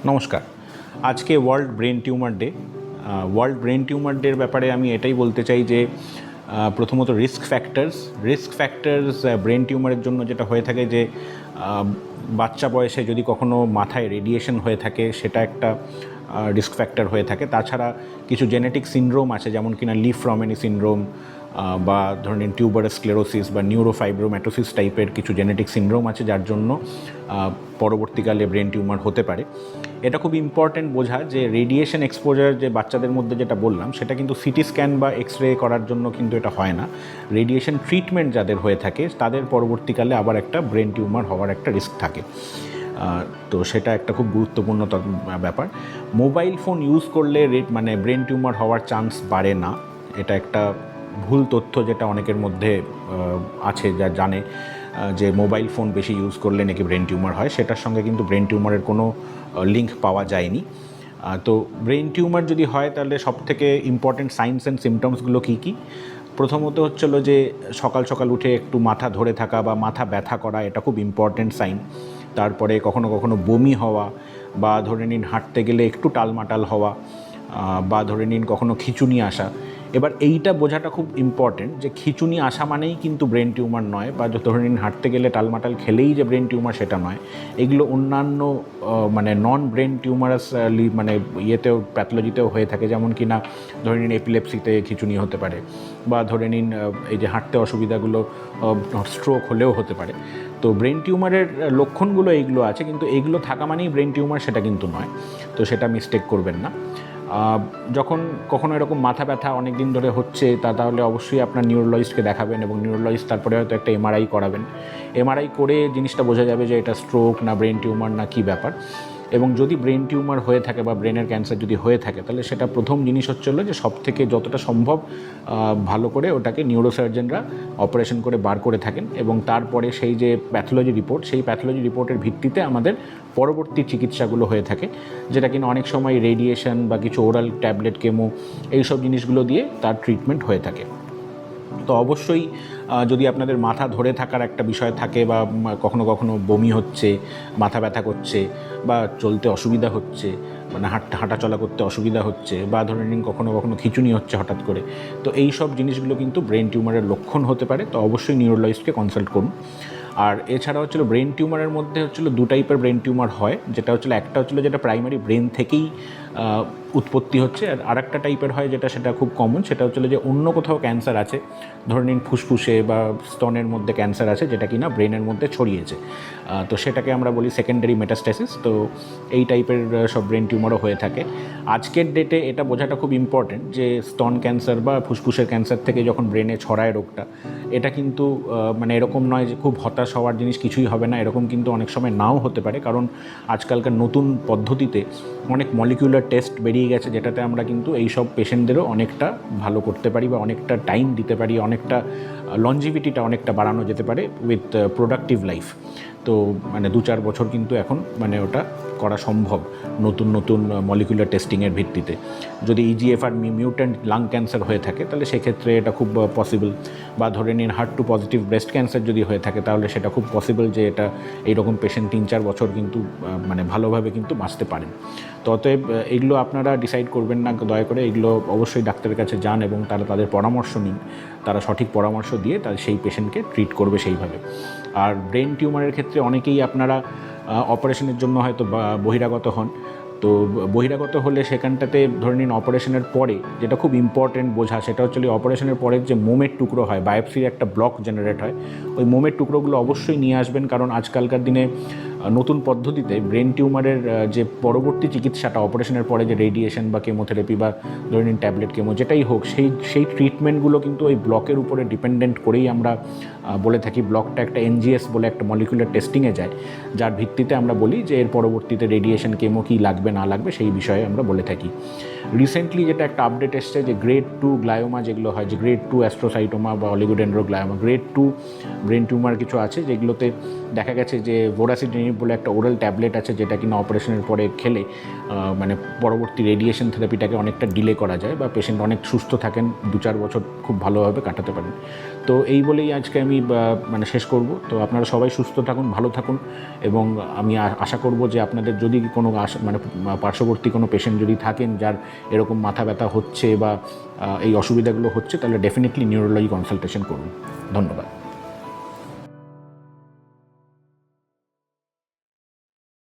নমস্কার। আজকে world brain tumour day. World brain tumour ডের ব্যাপারে আমি এটাই বলতে চাই যে প্রথমত রিস্ক ফ্যাক্টরস ব্রেন টিউমারের জন্য যেটা হয়ে থাকে যে বাচ্চা বয়সে যদি কখনো মাথায় রেডিয়েশন হয়ে থাকে সেটা একটা রিস্ক ফ্যাক্টর হয়ে থাকে। তাছাড়া কিছু জেনেটিক সিনড্রোম আছে, যেমন কিনা লিফ-রমেনি সিনড্রোম বা ধরে নিন টিউবারাস স্ক্লেরোসিস বা নিউরোফাইব্রোম্যাটোসিস টাইপের কিছু জেনেটিক সিনড্রোম আছে, যার জন্য পরবর্তীকালে ব্রেন টিউমার হতে পারে। এটা খুব ইম্পর্ট্যান্ট বোঝা যে রেডিয়েশন এক্সপোজার যে বাচ্চাদের মধ্যে যেটা বললাম, সেটা কিন্তু সিটি স্ক্যান বা এক্স রে করার জন্য কিন্তু এটা হয় না। রেডিয়েশন ট্রিটমেন্ট যাদের হয়ে থাকে তাদের পরবর্তীকালে আবার একটা ব্রেন টিউমার হওয়ার একটা রিস্ক থাকে। তো সেটা একটা খুব গুরুত্বপূর্ণ ব্যাপার। মোবাইল ফোন ইউজ করলে ব্রেন টিউমার হওয়ার চান্স বাড়ে না, এটা একটা ভুল তথ্য যেটা অনেকের মধ্যে আছে, যা জানে যে মোবাইল ফোন বেশি ইউজ করলে নাকি ব্রেন টিউমার হয়। সেটার সঙ্গে কিন্তু ব্রেন টিউমারের কোনো লিঙ্ক পাওয়া যায়নি। তো ব্রেন টিউমার যদি হয় তাহলে সবথেকে ইম্পর্ট্যান্ট সাইনস অ্যান্ড সিমটমসগুলো কী কী? প্রথমত হচ্ছিলো যে সকাল সকাল উঠে একটু মাথা ধরে থাকা বা মাথা ব্যথা করা, এটা খুব ইম্পর্ট্যান্ট সাইন। তারপরে কখনো কখনো বমি হওয়া, বা ধরে নিন হাঁটতে গেলে একটু টালমাটাল হওয়া, বা ধরে নিন কখনো খিঁচুনি আসা। এবার এইটা বোঝাটা খুব ইম্পর্টেন্ট যে খিঁচুনি আসা মানেই কিন্তু ব্রেন টিউমার নয়, বা ধরে নিন হাঁটতে গেলে টালমাটাল খেলেই যে ব্রেন টিউমার সেটা নয়। এগুলো অন্যান্য নন ব্রেন টিউমারাস ইয়েতেও প্যাথোলজিতেও হয়ে থাকে, যেমন কি না ধরে নিন এপিলেপসিতে খিঁচুনি হতে পারে, বা ধরে নিন এই যে হাঁটতে অসুবিধাগুলো স্ট্রোক হলেও হতে পারে। তো ব্রেন টিউমারের লক্ষণগুলো এইগুলো আছে, কিন্তু এইগুলো থাকা মানেই ব্রেন টিউমার সেটা কিন্তু নয়। তো সেটা মিস্টেক করবেন না। যখন কখনো এরকম মাথা ব্যথা অনেক দিন ধরে হচ্ছে তাহলে অবশ্যই আপনার নিউরোলজিস্টকে দেখাবেন, এবং নিউরোলজিস্ট তারপরে হয়তো একটা এমআরআই করাবেন। এমআরআই করে জিনিসটা বোঝা যাবে যে এটা স্ট্রোক না ব্রেন টিউমার না কী ব্যাপার। এবং যদি ব্রেন টিউমার হয়ে থাকে বা ব্রেনের ক্যান্সার যদি হয়ে থাকে, তাহলে সেটা প্রথম জিনিস হচ্ছিলো যে সবথেকে যতটা সম্ভব ভালো করে ওটাকে নিউরোসার্জনরা অপারেশন করে বার করে থাকেন, এবং তারপরে সেই যে প্যাথোলজি রিপোর্ট, সেই প্যাথোলজি রিপোর্টের ভিত্তিতে আমাদের পরবর্তী চিকিৎসাগুলো হয়ে থাকে, যেটা কিনা অনেক সময় রেডিয়েশন বা কিছু ওরাল ট্যাবলেট, কেমো, এইসব জিনিসগুলো দিয়ে তার ট্রিটমেন্ট হয়ে থাকে। তো অবশ্যই যদি আপনাদের মাথা ধরে থাকার একটা বিষয় থাকে, বা কখনো কখনো বমি হচ্ছে, মাথা ব্যথা করছে, বা চলতে অসুবিধা হচ্ছে, হাঁটাচলা করতে অসুবিধা হচ্ছে, বা ধরে নিন কখনো কখনো খিঁচুনি হচ্ছে হঠাৎ করে, তো এই সব জিনিসগুলো কিন্তু ব্রেন টিউমারের লক্ষণ হতে পারে। তো অবশ্যই নিউরোলজিস্টকে কনসাল্ট করুন। আর এছাড়া হচ্ছিলো ব্রেন টিউমারের মধ্যে হচ্ছিলো দু টাইপের ব্রেন টিউমার হয়, যেটা হচ্ছিলো একটা হচ্ছিলো যেটা প্রাইমারি ব্রেন থেকেই উৎপত্তি হচ্ছে, আর আরেকটা টাইপের হয় সেটা খুব কমন, সেটা হচ্ছিলো যে অন্য কোথাও ক্যান্সার আছে, ধরে নিন ফুসফুসে বা স্তনের মধ্যে ক্যান্সার আছে, যেটা কিনা ব্রেনের মধ্যে ছড়িয়েছে। তো সেটাকে আমরা বলি সেকেন্ডারি মেটাস্ট্যাসিস। তো এই টাইপের সব ব্রেন টিউমারও হয়ে থাকে। আজকের ডেটে এটা বোঝাটা খুব ইম্পর্টেন্ট যে স্তন ক্যান্সার বা ফুসফুসের ক্যান্সার থেকে যখন ব্রেনে ছড়ায় রোগটা, এটা কিন্তু এরকম নয় যে খুব হতাশ হওয়ার জিনিস, কিছুই হবে না, এরকম কিন্তু অনেক সময় নাও হতে পারে। কারণ আজকালকার নতুন পদ্ধতিতে অনেক মলিকিউলার টেস্ট বেরিয়ে গেছে, যেটাতে আমরা কিন্তু এই সব পেশেন্টদেরও অনেকটা ভালো করতে পারি, বা অনেকটা টাইম দিতে পারি, অনেকটা লঞ্জিভিটিটা অনেকটা বাড়ানো যেতে পারে উইথ প্রোডাক্টিভ লাইফ। তো 2-4 বছর কিন্তু এখন ওটা করা সম্ভব নতুন নতুন মলিকুলার টেস্টিংয়ের ভিত্তিতে। যদি ইজিএফআর মিউট্যান্ট লাং ক্যান্সার হয়ে থাকে তাহলে সেক্ষেত্রে এটা খুব পসিবল, বা ধরে নিন HER2 পজিটিভ ব্রেস্ট ক্যান্সার যদি হয়ে থাকে তাহলে সেটা খুব পসিবল যে এটা এইরকম পেশেন্ট 3-4 বছর কিন্তু ভালোভাবে কিন্তু বাঁচতে পারেন। তো অতএব এইগুলো আপনারা ডিসাইড করবেন না দয়া করে, এগুলো অবশ্যই ডাক্তারের কাছে যান এবং তাদের পরামর্শ নিন। তারা সঠিক পরামর্শ দিয়ে সেই পেশেন্টকে ট্রিট করবে সেইভাবে। আর ব্রেন টিউমারের ক্ষেত্রে অনেকেই আপনারা অপারেশনের জন্য হয়তো বহিরাগত হন। তো বহিরাগত হলে সেখানটাতে ধরে নিন অপারেশনের পরে যেটা খুব ইম্পর্টেন্ট বোঝা, সেটা হচ্ছে অপারেশনের পরে যে মোমের টুকরো হয়, বায়োপসির একটা ব্লক জেনারেট হয়, ওই মোমের টুকরোগুলো অবশ্যই নিয়ে আসবেন। কারণ আজকালকার দিনে নতুন পদ্ধতিতে ব্রেন টিউমারের যে পরবর্তী চিকিৎসাটা অপারেশনের পরে, যে রেডিয়েশন বা কেমোথেরাপি বা ধরে নিন ট্যাবলেট, কেমো, যেটাই হোক, সেই ট্রিটমেন্টগুলো কিন্তু ওই ব্লকের উপরে ডিপেন্ডেন্ট করেই আমরা বলে থাকি। ব্লকটা একটা এনজিএস বলে একটা মলিকুলার টেস্টিংয়ে যায়, যার ভিত্তিতে আমরা বলি যে এর পরবর্তীতে রেডিয়েশন, কেমো কী লাগবে না লাগবে সেই বিষয়ে আমরা বলে থাকি। রিসেন্টলি যেটা একটা আপডেট এসছে যে গ্রেড 2 গ্লায়োমা যেগুলো হয়, যে গ্রেড 2 অ্যাস্ট্রোসাইটোমা বা অলিগোডেন্ড্রোগ্লায়োমা, গ্রেড 2 ব্রেন টিউমার কিছু আছে যেগুলোতে দেখা গেছে যে ভোরাসিটি নিফটেনিব বলে একটা ওরাল ট্যাবলেট আছে, যেটা কিনা অপারেশনের পরে খেলে মানে পরবর্তী রেডিয়েশন থেরাপিটাকে অনেকটা ডিলে করা যায়, বা পেশেন্ট অনেক সুস্থ থাকেন, 2-4 বছর খুব ভালোভাবে কাটাতে পারেন। তো এই বলেই আজকে আমি মানে শেষ করব। তো আপনারা সবাই সুস্থ থাকুন, ভালো থাকুন, এবং আমি আশা করব যে আপনাদের যদি কোনো মানে পার্শ্ববর্তী কোনো পেশেন্ট যদি থাকেন যার এরকম মাথা ব্যথা হচ্ছে বা এই অসুবিধাগুলো হচ্ছে, তাহলে ডেফিনেটলি নিউরোলজি কনসালটেশন করুন। ধন্যবাদ।